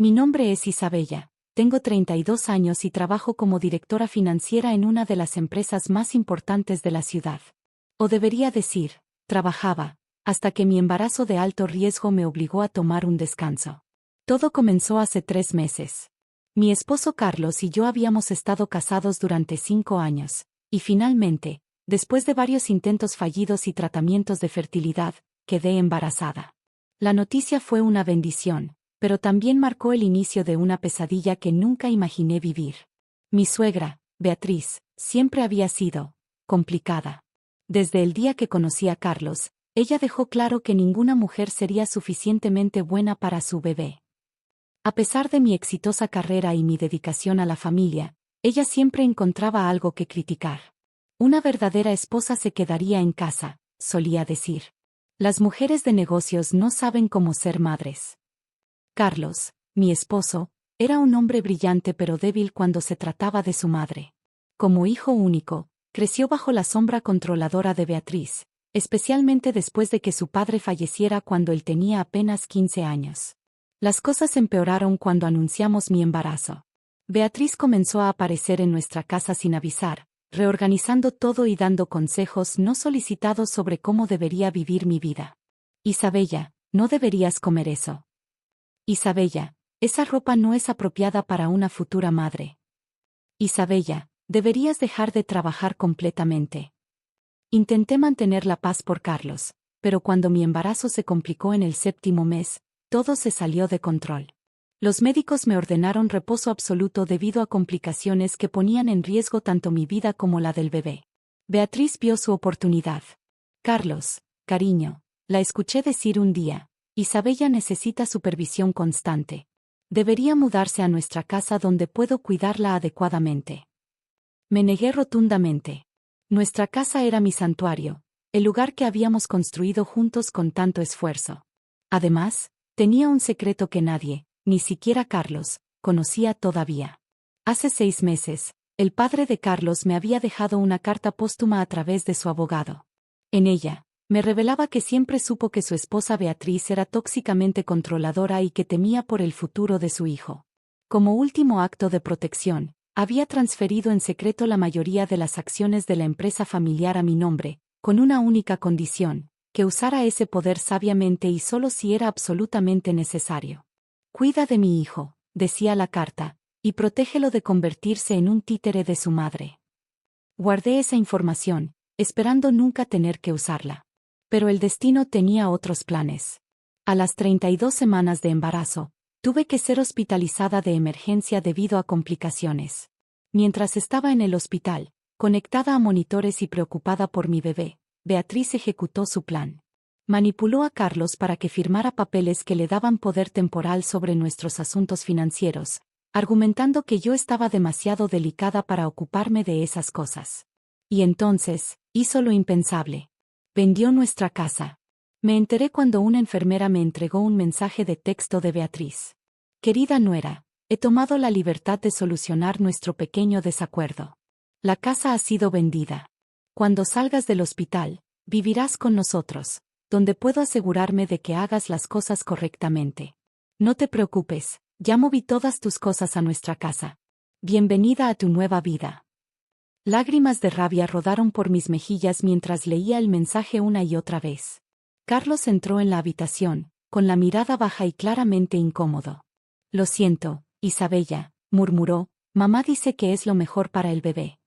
Mi nombre es Isabella, tengo 32 años y trabajo como directora financiera en una de las empresas más importantes de la ciudad. O debería decir, trabajaba, hasta que mi embarazo de alto riesgo me obligó a tomar un descanso. Todo comenzó hace 3 meses. Mi esposo Carlos y yo habíamos estado casados durante 5 años, y finalmente, después de varios intentos fallidos y tratamientos de fertilidad, quedé embarazada. La noticia fue una bendición, pero también marcó el inicio de una pesadilla que nunca imaginé vivir. Mi suegra, Beatriz, siempre había sido complicada. Desde el día que conocí a Carlos, ella dejó claro que ninguna mujer sería suficientemente buena para su bebé. A pesar de mi exitosa carrera y mi dedicación a la familia, ella siempre encontraba algo que criticar. Una verdadera esposa se quedaría en casa, solía decir. Las mujeres de negocios no saben cómo ser madres. Carlos, mi esposo, era un hombre brillante pero débil cuando se trataba de su madre. Como hijo único, creció bajo la sombra controladora de Beatriz, especialmente después de que su padre falleciera cuando él tenía apenas 15 años. Las cosas empeoraron cuando anunciamos mi embarazo. Beatriz comenzó a aparecer en nuestra casa sin avisar, reorganizando todo y dando consejos no solicitados sobre cómo debería vivir mi vida. Isabella, no deberías comer eso. Isabella, esa ropa no es apropiada para una futura madre. Isabella, deberías dejar de trabajar completamente. Intenté mantener la paz por Carlos, pero cuando mi embarazo se complicó en el 7º mes, todo se salió de control. Los médicos me ordenaron reposo absoluto debido a complicaciones que ponían en riesgo tanto mi vida como la del bebé. Beatriz vio su oportunidad. Carlos, cariño, la escuché decir un día, Isabella necesita supervisión constante. Debería mudarse a nuestra casa donde puedo cuidarla adecuadamente. Me negué rotundamente. Nuestra casa era mi santuario, el lugar que habíamos construido juntos con tanto esfuerzo. Además, tenía un secreto que nadie, ni siquiera Carlos, conocía todavía. Hace 6 meses, el padre de Carlos me había dejado una carta póstuma a través de su abogado. En ella, me revelaba que siempre supo que su esposa Beatriz era tóxicamente controladora y que temía por el futuro de su hijo. Como último acto de protección, había transferido en secreto la mayoría de las acciones de la empresa familiar a mi nombre, con una única condición, que usara ese poder sabiamente y solo si era absolutamente necesario. Cuida de mi hijo, decía la carta, y protégelo de convertirse en un títere de su madre. Guardé esa información, esperando nunca tener que usarla. Pero el destino tenía otros planes. A las 32 semanas de embarazo, tuve que ser hospitalizada de emergencia debido a complicaciones. Mientras estaba en el hospital, conectada a monitores y preocupada por mi bebé, Beatriz ejecutó su plan. Manipuló a Carlos para que firmara papeles que le daban poder temporal sobre nuestros asuntos financieros, argumentando que yo estaba demasiado delicada para ocuparme de esas cosas. Y entonces, hizo lo impensable. Vendió nuestra casa. Me enteré cuando una enfermera me entregó un mensaje de texto de Beatriz. Querida nuera, he tomado la libertad de solucionar nuestro pequeño desacuerdo. La casa ha sido vendida. Cuando salgas del hospital, vivirás con nosotros, donde puedo asegurarme de que hagas las cosas correctamente. No te preocupes, ya moví todas tus cosas a nuestra casa. Bienvenida a tu nueva vida. Lágrimas de rabia rodaron por mis mejillas mientras leía el mensaje una y otra vez. Carlos entró en la habitación, con la mirada baja y claramente incómodo. Lo siento, Isabella, murmuró, mamá dice que es lo mejor para el bebé.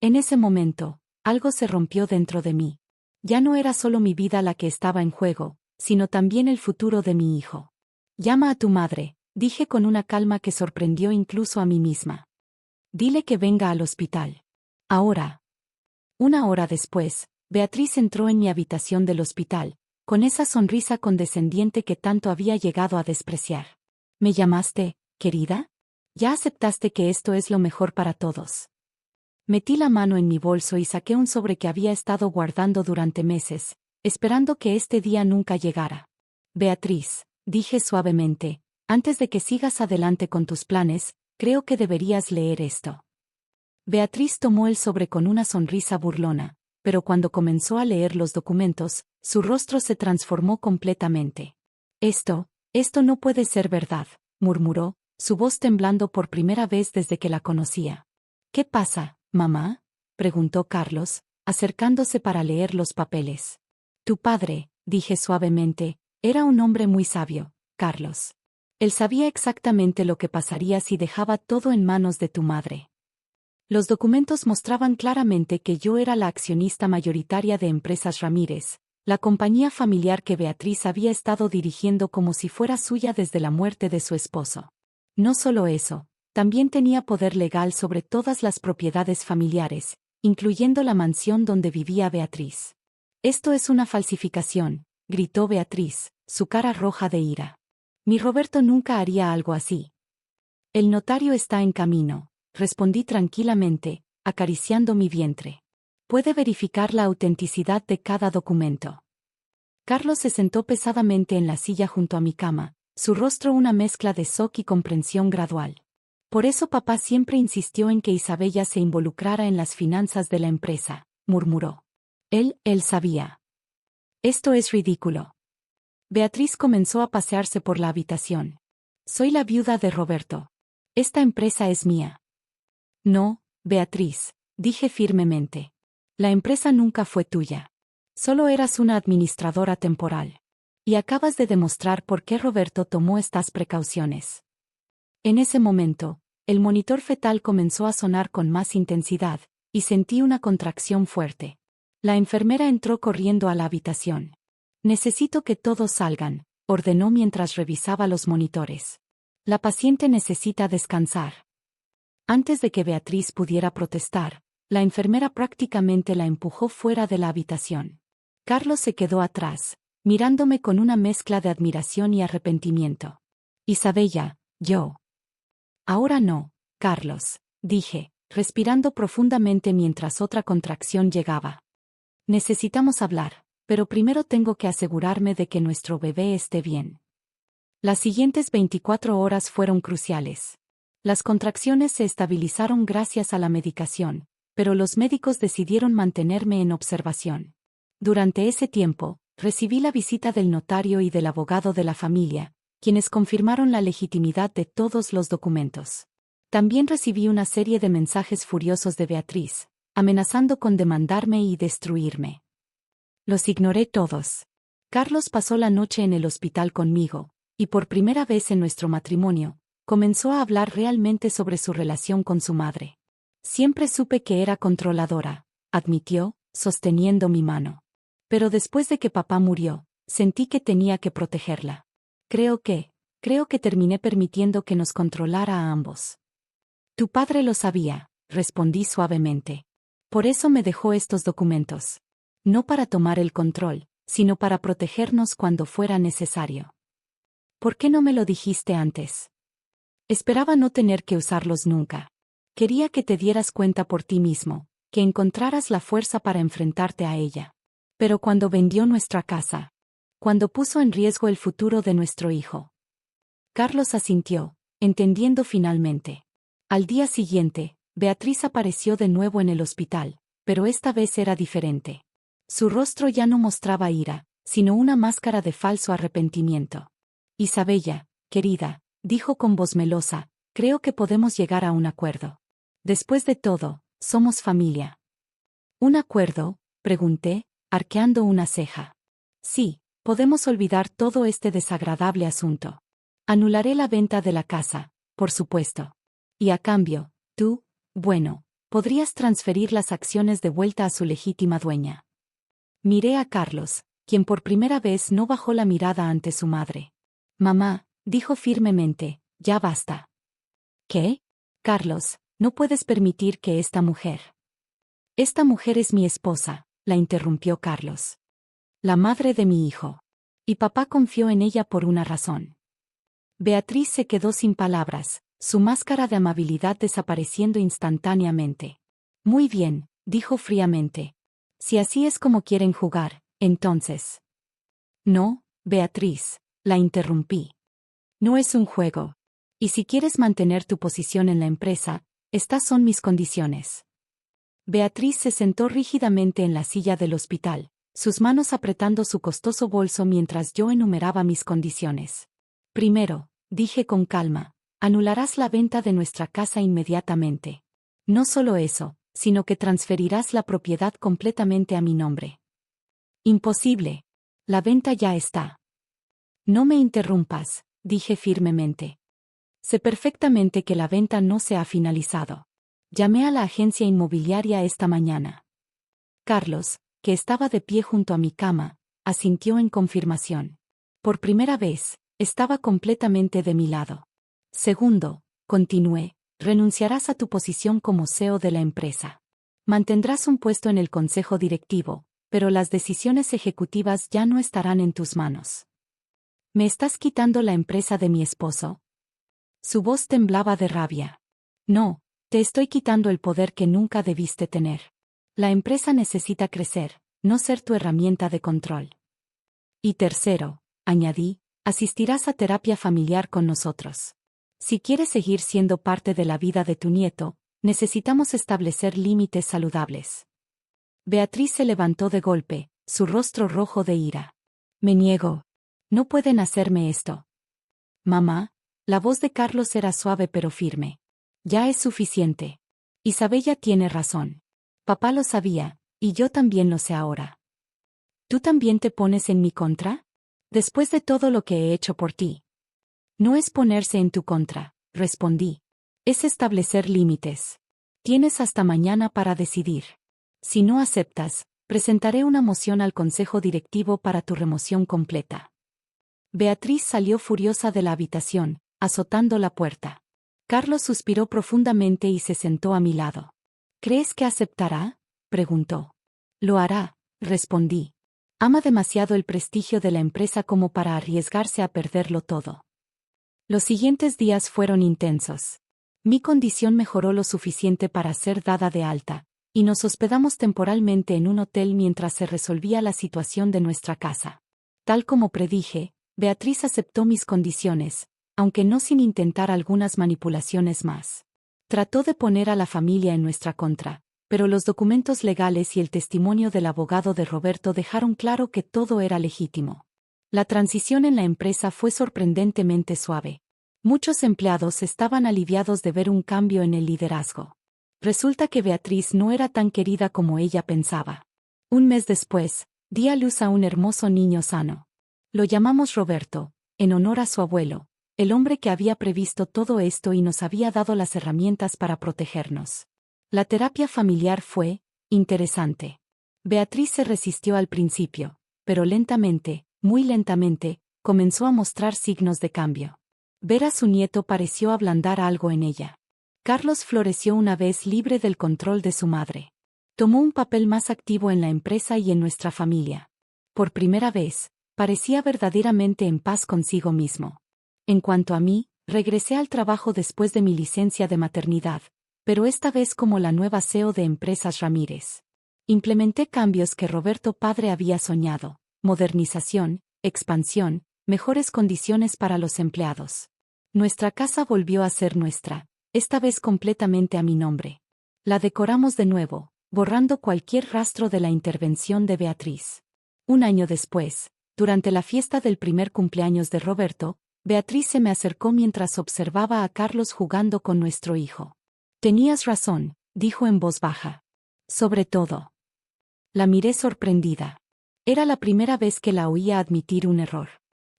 En ese momento, algo se rompió dentro de mí. Ya no era solo mi vida la que estaba en juego, sino también el futuro de mi hijo. Llama a tu madre, dije con una calma que sorprendió incluso a mí misma. Dile que venga al hospital. Ahora. 1 hora después, Beatriz entró en mi habitación del hospital, con esa sonrisa condescendiente que tanto había llegado a despreciar. ¿Me llamaste, querida? ¿Ya aceptaste que esto es lo mejor para todos? Metí la mano en mi bolso y saqué un sobre que había estado guardando durante meses, esperando que este día nunca llegara. Beatriz, dije suavemente, antes de que sigas adelante con tus planes, creo que deberías leer esto. Beatriz tomó el sobre con una sonrisa burlona, pero cuando comenzó a leer los documentos, su rostro se transformó completamente. Esto no puede ser verdad, murmuró, su voz temblando por primera vez desde que la conocía. ¿Qué pasa, mamá?, preguntó Carlos, acercándose para leer los papeles. Tu padre, dije suavemente, era un hombre muy sabio, Carlos. Él sabía exactamente lo que pasaría si dejaba todo en manos de tu madre. Los documentos mostraban claramente que yo era la accionista mayoritaria de Empresas Ramírez, la compañía familiar que Beatriz había estado dirigiendo como si fuera suya desde la muerte de su esposo. No solo eso, también tenía poder legal sobre todas las propiedades familiares, incluyendo la mansión donde vivía Beatriz. Esto es una falsificación, gritó Beatriz, su cara roja de ira. Mi Roberto nunca haría algo así. El notario está en camino, respondí tranquilamente, acariciando mi vientre. Puede verificar la autenticidad de cada documento. Carlos se sentó pesadamente en la silla junto a mi cama, su rostro una mezcla de shock y comprensión gradual. Por eso papá siempre insistió en que Isabella se involucrara en las finanzas de la empresa, murmuró. Él sabía. Esto es ridículo. Beatriz comenzó a pasearse por la habitación. Soy la viuda de Roberto. Esta empresa es mía. No, Beatriz, dije firmemente. La empresa nunca fue tuya. Solo eras una administradora temporal. Y acabas de demostrar por qué Roberto tomó estas precauciones. En ese momento, el monitor fetal comenzó a sonar con más intensidad, y sentí una contracción fuerte. La enfermera entró corriendo a la habitación. Necesito que todos salgan, ordenó mientras revisaba los monitores. La paciente necesita descansar. Antes de que Beatriz pudiera protestar, la enfermera prácticamente la empujó fuera de la habitación. Carlos se quedó atrás, mirándome con una mezcla de admiración y arrepentimiento. Isabella, yo. Ahora no, Carlos, dije, respirando profundamente mientras otra contracción llegaba. Necesitamos hablar, pero primero tengo que asegurarme de que nuestro bebé esté bien. Las siguientes 24 horas fueron cruciales. Las contracciones se estabilizaron gracias a la medicación, pero los médicos decidieron mantenerme en observación. Durante ese tiempo, recibí la visita del notario y del abogado de la familia, quienes confirmaron la legitimidad de todos los documentos. También recibí una serie de mensajes furiosos de Beatriz, amenazando con demandarme y destruirme. Los ignoré todos. Carlos pasó la noche en el hospital conmigo, y por primera vez en nuestro matrimonio, comenzó a hablar realmente sobre su relación con su madre. Siempre supe que era controladora, admitió, sosteniendo mi mano. Pero después de que papá murió, sentí que tenía que protegerla. Creo que terminé permitiendo que nos controlara a ambos. Tu padre lo sabía, respondí suavemente. Por eso me dejó estos documentos. No para tomar el control, sino para protegernos cuando fuera necesario. ¿Por qué no me lo dijiste antes? Esperaba no tener que usarlos nunca. Quería que te dieras cuenta por ti mismo, que encontraras la fuerza para enfrentarte a ella. Pero cuando vendió nuestra casa, cuando puso en riesgo el futuro de nuestro hijo. Carlos asintió, entendiendo finalmente. Al día siguiente, Beatriz apareció de nuevo en el hospital, pero esta vez era diferente. Su rostro ya no mostraba ira, sino una máscara de falso arrepentimiento. Isabella, querida, dijo con voz melosa, creo que podemos llegar a un acuerdo. Después de todo, somos familia. ¿Un acuerdo?, pregunté, arqueando una ceja. Sí, podemos olvidar todo este desagradable asunto. Anularé la venta de la casa, por supuesto. Y a cambio, tú, bueno, podrías transferir las acciones de vuelta a su legítima dueña. Miré a Carlos, quien por primera vez no bajó la mirada ante su madre. Mamá, dijo firmemente, ya basta. ¿Qué? Carlos, no puedes permitir que esta mujer. Esta mujer es mi esposa, la interrumpió Carlos. La madre de mi hijo. Y papá confió en ella por una razón. Beatriz se quedó sin palabras, su máscara de amabilidad desapareciendo instantáneamente. Muy bien, dijo fríamente. Si así es como quieren jugar, entonces. No, Beatriz, la interrumpí. No es un juego. Y si quieres mantener tu posición en la empresa, estas son mis condiciones. Beatriz se sentó rígidamente en la silla del hospital, sus manos apretando su costoso bolso mientras yo enumeraba mis condiciones. Primero, dije con calma, anularás la venta de nuestra casa inmediatamente. No solo eso, sino que transferirás la propiedad completamente a mi nombre. Imposible. La venta ya está. No me interrumpas, dije firmemente. Sé perfectamente que la venta no se ha finalizado. Llamé a la agencia inmobiliaria esta mañana. Carlos, que estaba de pie junto a mi cama, asintió en confirmación. Por primera vez, estaba completamente de mi lado. Segundo, continué, renunciarás a tu posición como CEO de la empresa. Mantendrás un puesto en el consejo directivo, pero las decisiones ejecutivas ya no estarán en tus manos. ¿Me estás quitando la empresa de mi esposo? Su voz temblaba de rabia. No, te estoy quitando el poder que nunca debiste tener. La empresa necesita crecer, no ser tu herramienta de control. Y tercero, añadí, asistirás a terapia familiar con nosotros. Si quieres seguir siendo parte de la vida de tu nieto, necesitamos establecer límites saludables. Beatriz se levantó de golpe, su rostro rojo de ira. Me niego. No pueden hacerme esto. Mamá, la voz de Carlos era suave pero firme. Ya es suficiente. Isabella tiene razón. Papá lo sabía, y yo también lo sé ahora. ¿Tú también te pones en mi contra? Después de todo lo que he hecho por ti. No es ponerse en tu contra, respondí. Es establecer límites. Tienes hasta mañana para decidir. Si no aceptas, presentaré una moción al consejo directivo para tu remoción completa. Beatriz salió furiosa de la habitación, azotando la puerta. Carlos suspiró profundamente y se sentó a mi lado. ¿Crees que aceptará? Preguntó. Lo hará, respondí. Ama demasiado el prestigio de la empresa como para arriesgarse a perderlo todo. Los siguientes días fueron intensos. Mi condición mejoró lo suficiente para ser dada de alta, y nos hospedamos temporalmente en un hotel mientras se resolvía la situación de nuestra casa. Tal como predije, Beatriz aceptó mis condiciones, aunque no sin intentar algunas manipulaciones más. Trató de poner a la familia en nuestra contra, pero los documentos legales y el testimonio del abogado de Roberto dejaron claro que todo era legítimo. La transición en la empresa fue sorprendentemente suave. Muchos empleados estaban aliviados de ver un cambio en el liderazgo. Resulta que Beatriz no era tan querida como ella pensaba. Un mes después, di a luz a un hermoso niño sano. Lo llamamos Roberto, en honor a su abuelo, el hombre que había previsto todo esto y nos había dado las herramientas para protegernos. La terapia familiar fue interesante. Beatriz se resistió al principio, pero lentamente, muy lentamente, comenzó a mostrar signos de cambio. Ver a su nieto pareció ablandar algo en ella. Carlos floreció una vez libre del control de su madre. Tomó un papel más activo en la empresa y en nuestra familia. Por primera vez, parecía verdaderamente en paz consigo mismo. En cuanto a mí, regresé al trabajo después de mi licencia de maternidad, pero esta vez como la nueva CEO de Empresas Ramírez. Implementé cambios que Roberto padre había soñado: modernización, expansión, mejores condiciones para los empleados. Nuestra casa volvió a ser nuestra, esta vez completamente a mi nombre. La decoramos de nuevo, borrando cualquier rastro de la intervención de Beatriz. Un año después, durante la fiesta del primer cumpleaños de Roberto, Beatriz se me acercó mientras observaba a Carlos jugando con nuestro hijo. Tenías razón, dijo en voz baja. Sobre todo. La miré sorprendida. Era la primera vez que la oía admitir un error.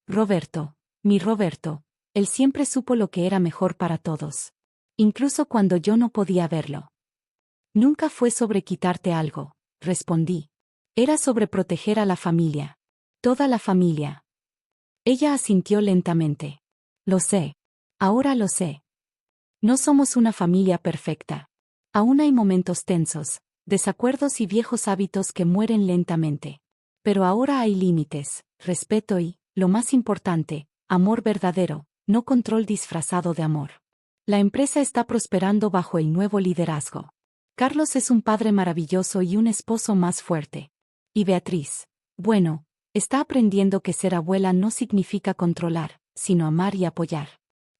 Roberto, mi Roberto, él siempre supo lo que era mejor para todos. Incluso cuando yo no podía verlo. Nunca fue sobre quitarte algo, respondí. Era sobre proteger a la familia. Toda la familia. Ella asintió lentamente. Lo sé. Ahora lo sé. No somos una familia perfecta. Aún hay momentos tensos, desacuerdos y viejos hábitos que mueren lentamente. Pero ahora hay límites, respeto y, lo más importante, amor verdadero, no control disfrazado de amor. La empresa está prosperando bajo el nuevo liderazgo. Carlos es un padre maravilloso y un esposo más fuerte. Y Beatriz, bueno, está aprendiendo que ser abuela no significa controlar, sino amar y apoyar.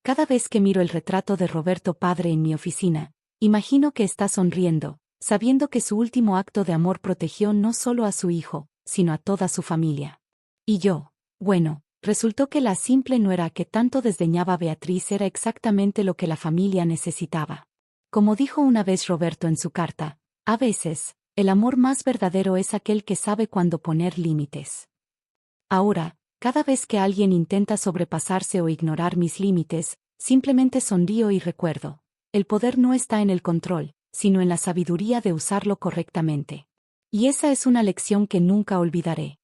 Cada vez que miro el retrato de Roberto padre en mi oficina, imagino que está sonriendo, sabiendo que su último acto de amor protegió no solo a su hijo, sino a toda su familia. Y yo, bueno, Resultó que la simple nuera que tanto desdeñaba Beatriz era exactamente lo que la familia necesitaba. Como dijo una vez Roberto en su carta, a veces, el amor más verdadero es aquel que sabe cuándo poner límites. Ahora, cada vez que alguien intenta sobrepasarse o ignorar mis límites, simplemente sonrío y recuerdo. El poder no está en el control, sino en la sabiduría de usarlo correctamente. Y esa es una lección que nunca olvidaré.